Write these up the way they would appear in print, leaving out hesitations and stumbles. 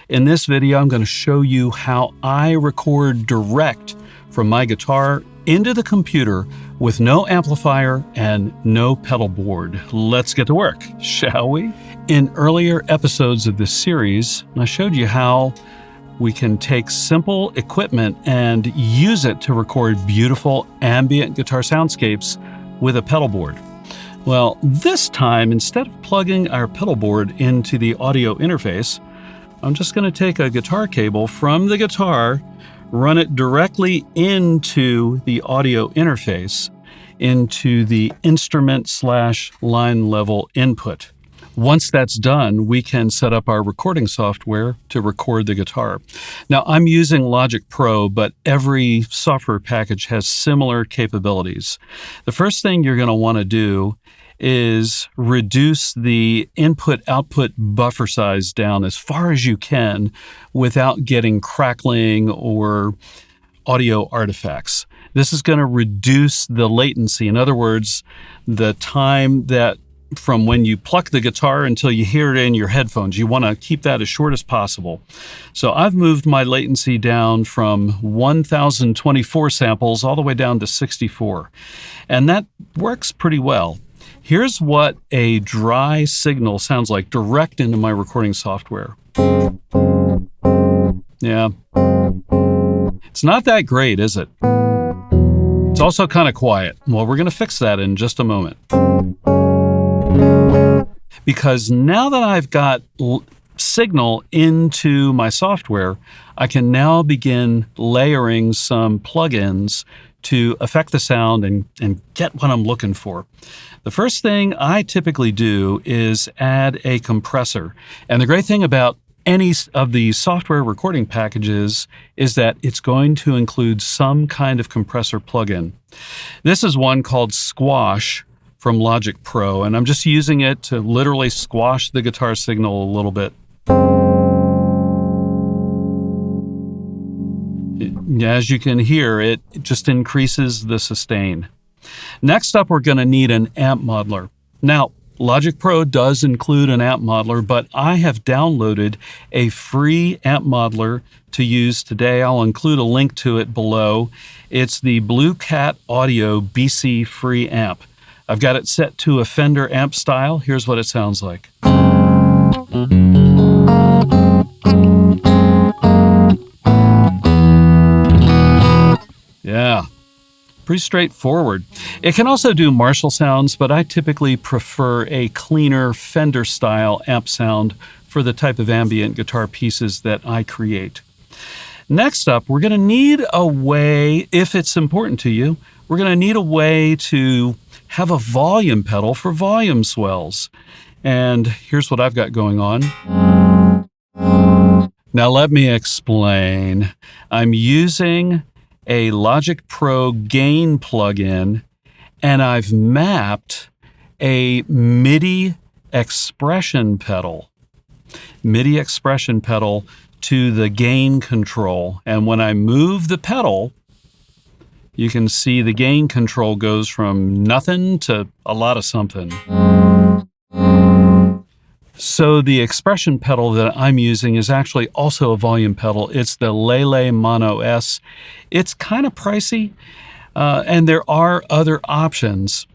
In this video, I'm going to show you how I record direct from my guitar into the computer with no amplifier and no pedal board. Let's get to work, shall we? In earlier episodes of this series, I showed you how we can take simple equipment and use it to record beautiful ambient guitar soundscapes with a pedal board. Well, this time, instead of plugging our pedal board into the audio interface, I'm just going to take a guitar cable from the guitar, run it directly into the audio interface, into the instrument/line level input. Once that's done, we can set up our recording software to record the guitar. Now, I'm using Logic Pro, but every software package has similar capabilities. The first thing you're going to want to do is reduce the input-output buffer size down as far as you can without getting crackling or audio artifacts. This is going to reduce the latency. In other words, the time that from when you pluck the guitar until you hear it in your headphones. You want to keep that as short as possible. So I've moved my latency down from 1024 samples all the way down to 64. And that works pretty well. Here's what a dry signal sounds like direct into my recording software. Yeah. It's not that great, is it? It's also kind of quiet. Well, we're going to fix that in just a moment. Because now that I've got signal into my software, I can now begin layering some plugins to affect the sound and get what I'm looking for. The first thing I typically do is add a compressor. And the great thing about any of the software recording packages is that it's going to include some kind of compressor plugin. This is one called Squash from Logic Pro, and I'm just using it to literally squash the guitar signal a little bit. As you can hear, it just increases the sustain. Next up, we're going to need an amp modeler. Now, Logic Pro does include an amp modeler, but I have downloaded a free amp modeler to use today. I'll include a link to it below. It's the Blue Cat Audio BC free amp. I've got it set to a Fender amp style. Here's what it sounds like. Yeah, pretty straightforward. It can also do Marshall sounds, but I typically prefer a cleaner Fender style amp sound for the type of ambient guitar pieces that I create. Next up, we're going to need a way, if it's important to you, we're going to need a way to have a volume pedal for volume swells. And here's what I've got going on. Now let me explain. I'm using a Logic Pro gain plugin, and I've mapped a MIDI expression pedal to the gain control. And when I move the pedal, you can see the gain control goes from nothing to a lot of something. So the expression pedal that I'm using is actually also a volume pedal. It's the Lele Mono S. It's kind of pricey, and there are other options.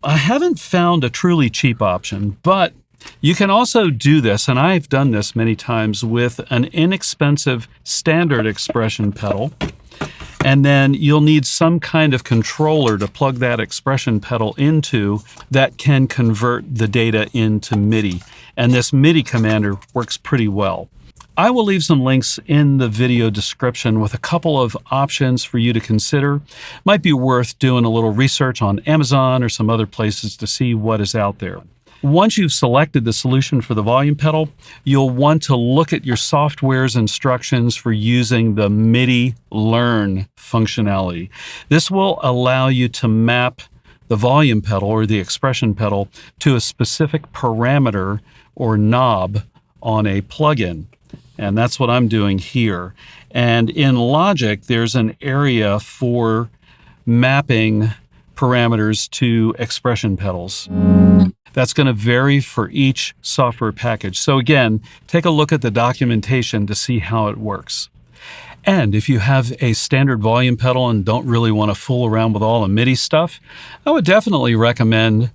I haven't found a truly cheap option, but you can also do this, and I've done this many times with an inexpensive standard expression pedal. And then you'll need some kind of controller to plug that expression pedal into that can convert the data into MIDI. And this MIDI commander works pretty well. I will leave some links in the video description with a couple of options for you to consider. Might be worth doing a little research on Amazon or some other places to see what is out there. Once you've selected the solution for the volume pedal, you'll want to look at your software's instructions for using the MIDI Learn functionality. This will allow you to map the volume pedal or the expression pedal to a specific parameter or knob on a plugin. And that's what I'm doing here. And in Logic, there's an area for mapping parameters to expression pedals. That's going to vary for each software package. So again, take a look at the documentation to see how it works. And if you have a standard volume pedal and don't really want to fool around with all the MIDI stuff, I would definitely recommend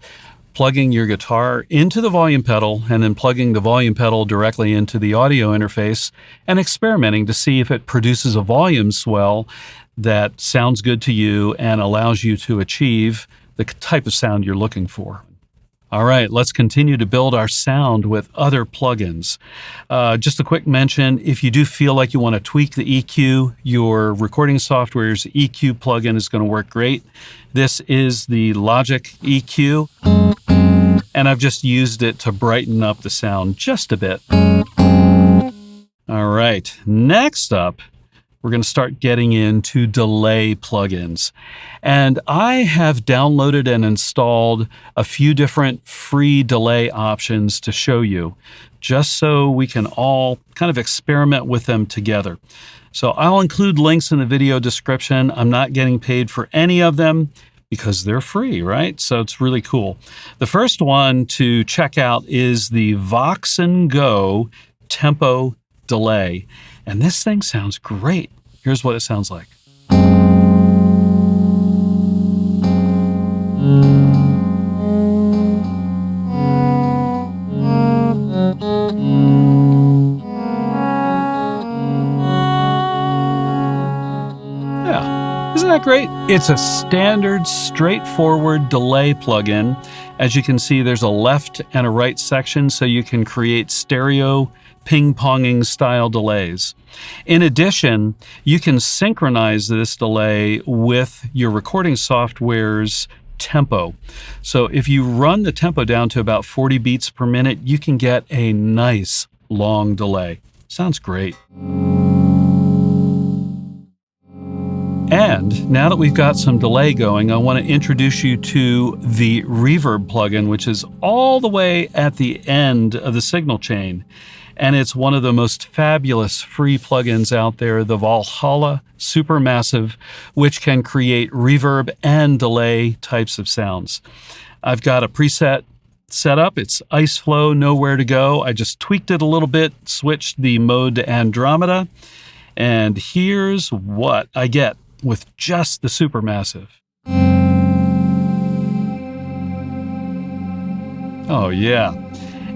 plugging your guitar into the volume pedal and then plugging the volume pedal directly into the audio interface and experimenting to see if it produces a volume swell that sounds good to you and allows you to achieve the type of sound you're looking for. All right, let's continue to build our sound with other plugins. Just a quick mention, if you do feel like you want to tweak the EQ, your recording software's EQ plugin is going to work great. This is the Logic EQ, and I've just used it to brighten up the sound just a bit. All right, next up, we're going to start getting into delay plugins. And I have downloaded and installed a few different free delay options to show you, just so we can all kind of experiment with them together. So I'll include links in the video description. I'm not getting paid for any of them because they're free, right? So it's really cool. The first one to check out is the Vox and Go Tempo Delay. And this thing sounds great. Here's what it sounds like. Yeah, isn't that great? It's a standard, straightforward delay plugin. As you can see, there's a left and a right section, so you can create stereo ping-ponging style delays. In addition, you can synchronize this delay with your recording software's tempo. So if you run the tempo down to about 40 beats per minute, you can get a nice long delay. Sounds great. And now that we've got some delay going, I want to introduce you to the reverb plugin, which is all the way at the end of the signal chain. And it's one of the most fabulous free plugins out there, the Valhalla Supermassive, which can create reverb and delay types of sounds. I've got a preset set up. It's Ice Flow, Nowhere to Go. I just tweaked it a little bit, switched the mode to Andromeda, and here's what I get with just the Supermassive. Oh yeah.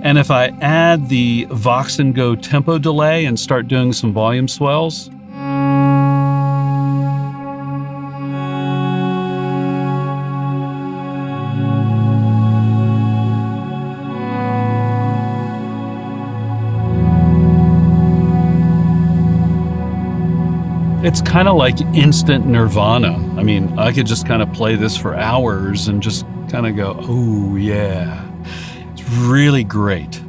And if I add the Vox and Go tempo delay and start doing some volume swells, it's kind of like instant nirvana. I mean, I could just kind of play this for hours and just kind of go, oh yeah. Really great.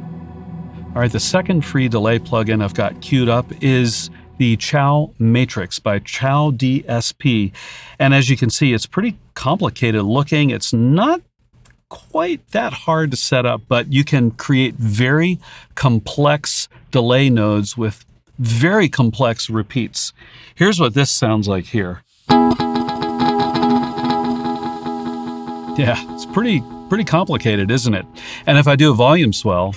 All right, the second free delay plugin I've got queued up is the Chow Matrix by Chow DSP. And as you can see, it's pretty complicated looking. It's not quite that hard to set up, but you can create very complex delay nodes with very complex repeats. Here's what this sounds like here. Yeah, it's pretty complicated, isn't it? And if I do a volume swell,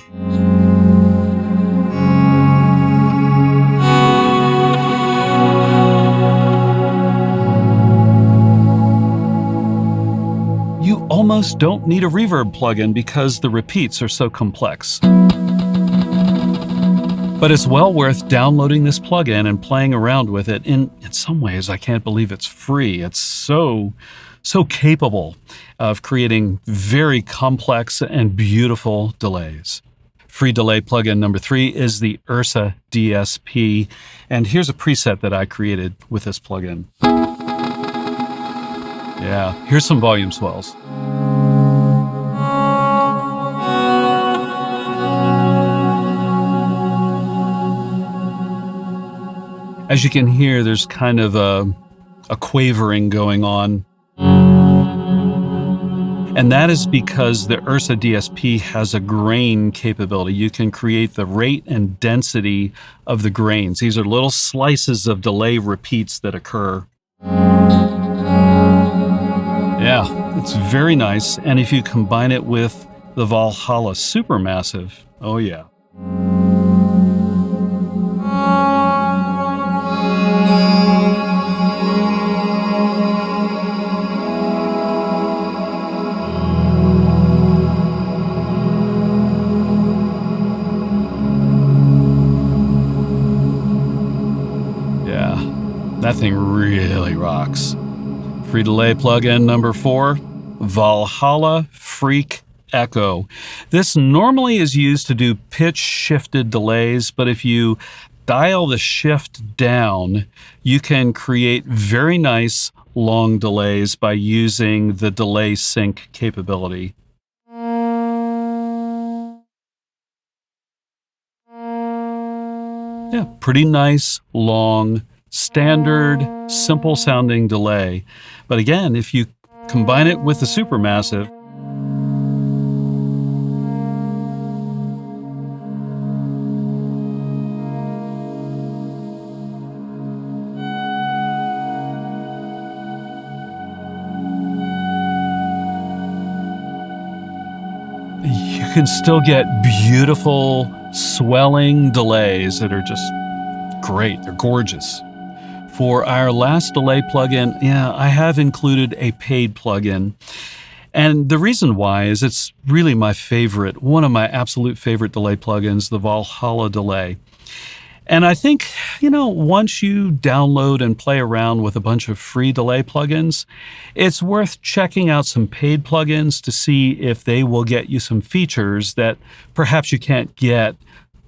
you almost don't need a reverb plugin because the repeats are so complex. But it's well worth downloading this plugin and playing around with it. In some ways, I can't believe it's free. It's so capable of creating very complex and beautiful delays. Free delay plugin number 3 is the Ursa DSP. And here's a preset that I created with this plugin. Yeah, here's some volume swells. As you can hear, there's kind of a quavering going on. And that is because the Ursa DSP has a grain capability. You can create the rate and density of the grains. These are little slices of delay repeats that occur. Yeah, it's very nice. And if you combine it with the Valhalla Supermassive. Oh yeah. Yeah, that thing really rocks. Free delay plugin number 4, Valhalla Freak Echo. This normally is used to do pitch shifted delays, but if you dial the shift down, you can create very nice long delays by using the delay sync capability. Yeah, pretty nice, long, standard, simple sounding delay. But again, if you combine it with the Supermassive, you can still get beautiful, swelling delays that are just great. They're gorgeous. For our last delay plugin, yeah, I have included a paid plugin. And the reason why is it's really my favorite, one of my absolute favorite delay plugins, the Valhalla Delay. And I think, once you download and play around with a bunch of free delay plugins, it's worth checking out some paid plugins to see if they will get you some features that perhaps you can't get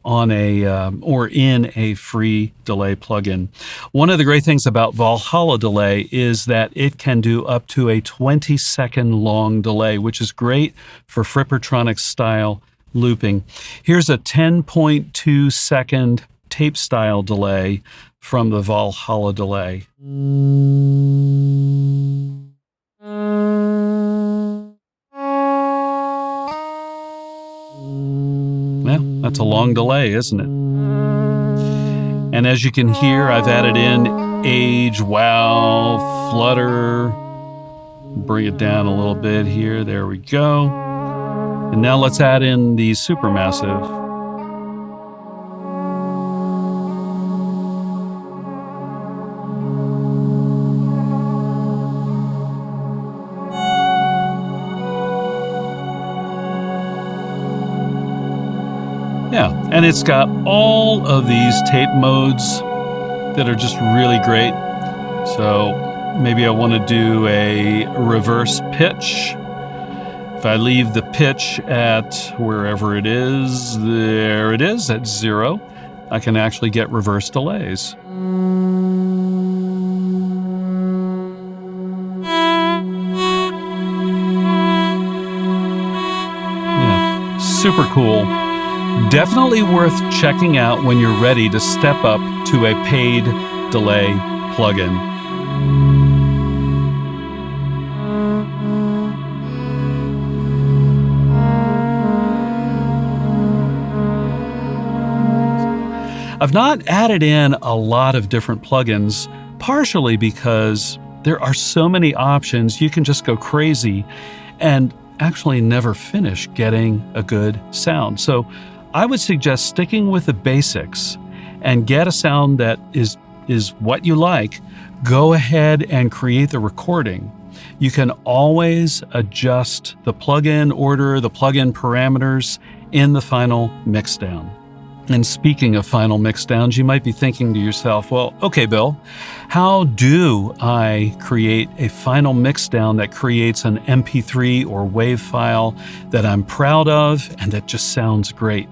on or in a free delay plugin. One of the great things about Valhalla Delay is that it can do up to a 20-second long delay, which is great for Frippertronic style looping. Here's a 10.2 second tape style delay from the Valhalla Delay. Well, that's a long delay, isn't it? And as you can hear, I've added in age, wow, flutter. Bring it down a little bit here. There we go. And now let's add in the Supermassive. Yeah, and it's got all of these tape modes that are just really great. So maybe I want to do a reverse pitch. If I leave the pitch at wherever it is, there it is at 0, I can actually get reverse delays. Yeah, super cool. Definitely worth checking out when you're ready to step up to a paid delay plugin. I've not added in a lot of different plugins, partially because there are so many options you can just go crazy and actually never finish getting a good sound. So I would suggest sticking with the basics and get a sound that is what you like. Go ahead and create the recording. You can always adjust the plugin order, the plugin parameters in the final mixdown. And speaking of final mixdowns, you might be thinking to yourself, well, okay, Bill, how do I create a final mixdown that creates an MP3 or WAV file that I'm proud of and that just sounds great?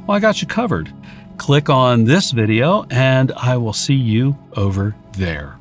Well, I got you covered. Click on this video and I will see you over there.